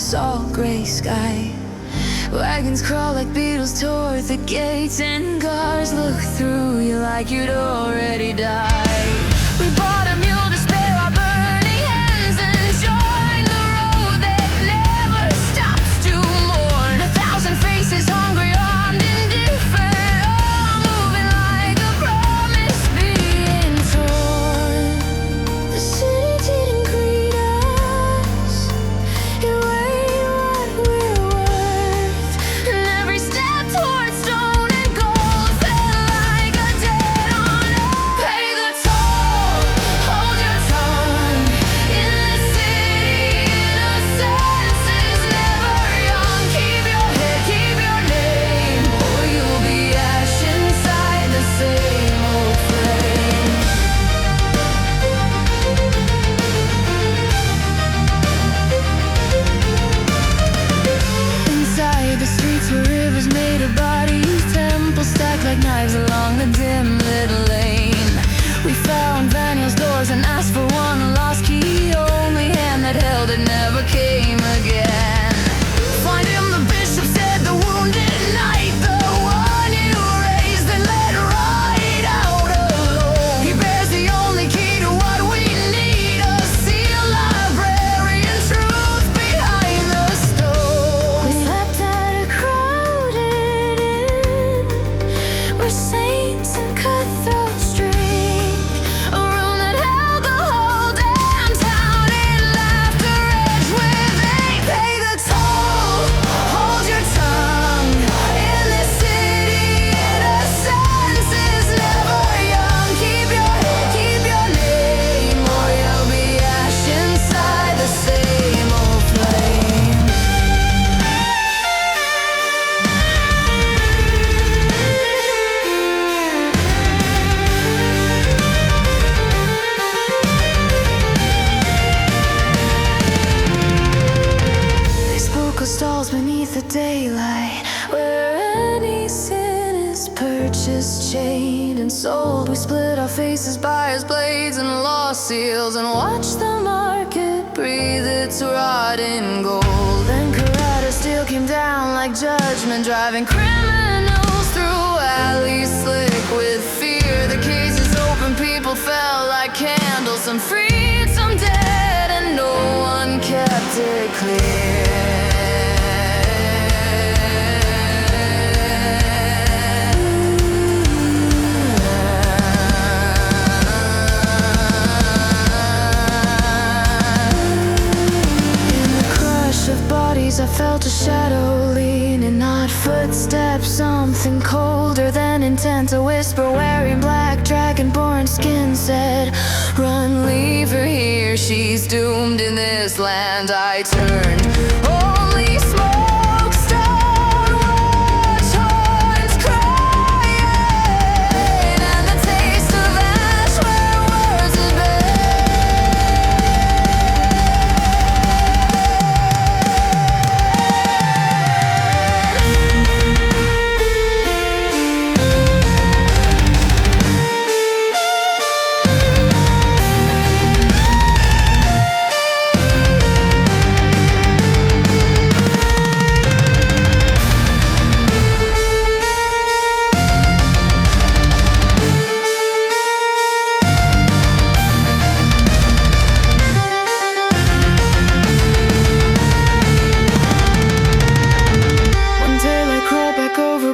salt gray sky. Wagons crawl like beetles toward the gates, and cars look through you like you'd already died. We bought a mule to spare our burning hands and join the road that never stops to mourn. 1,000 faces hungry, armed, indifferent, all moving like a promise being torn. The city didn't greet us, it weighed what we're worth, and every step towards stone and gold felt like a debt on earth. Pay the toll, hold your tongue. In this city, innocence is never young. Keep your head, keep your name, or you'll be ash inside the same old flame. Inside the streets were rivers made of bodies, temples stacked like knives along the dim lit lane. We found Daniel's doors and asked for one lost key. Only hand that held it never came again. Find him, the bishop said, the wounded knight, the one you raised and led right out alone. He bears the only key to what we need, a sealed library and truth behind the stone. We slept at a crowded inn where saints and cutthroats drink, a room that held the whole damn town in laughter edged with hate. Pay the toll, hold your tongue. In this city, innocence is never young. Keep your head, keep your name, or you'll be ash inside the same old flame. They spoke of stalls beneath the daylight, where any sin is purchased, chained, and sold. We split our faces, buyers' blades, and lost seals, and watched the market breathe its rotting gold. Then Carrata steel came down like judgment, driving criminals through alleys slick with fear. The cases open, people fell like candles, some freed, some dead, and no one kept it clear. In the crush of bodies, I felt a shadow leaning, not footsteps, something colder than intent. A whisper wearing black dragonborn skin said, run, leave her here, she's doomed in this land. I turned, only smoke, stone, watch horns crying, and the taste of ash where words had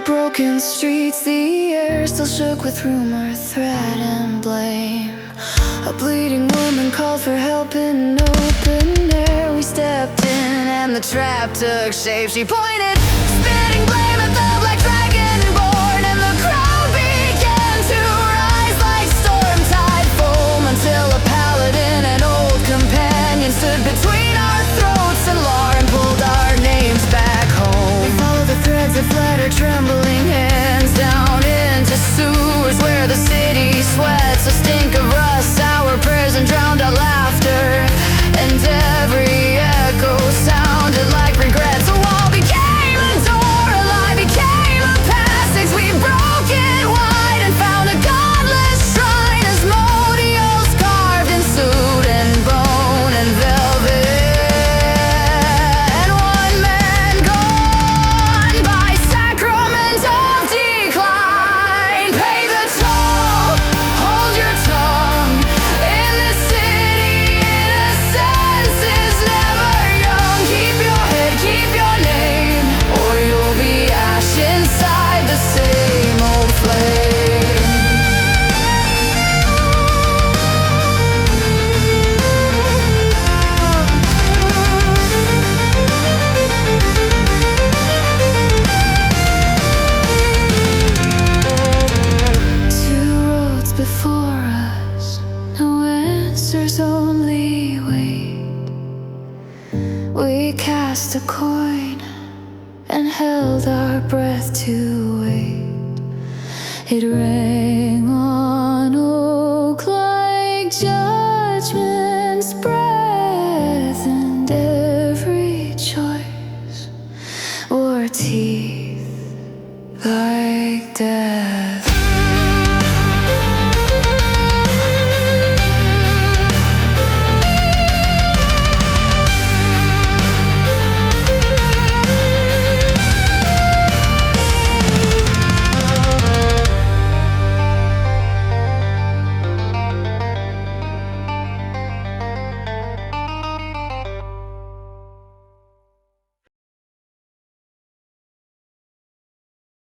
broken streets, the air still shook with rumor, threat, and blame. A bleeding woman called for help in open air. We stepped in and the trap took shape. She pointed, spitting blame at the black dragonborn, and the crowd began to rise like storm tide foam, until a paladin and old companion stood between our throats, and Lauren pulled our names back home. We followed the threads that fled her trembling hands down into sewers where the city sweats, a stink of rust, sour prayers, and drowned out laughter, and every echo sounded like regret. So all became tossed a coin and held our breath to wait. It rang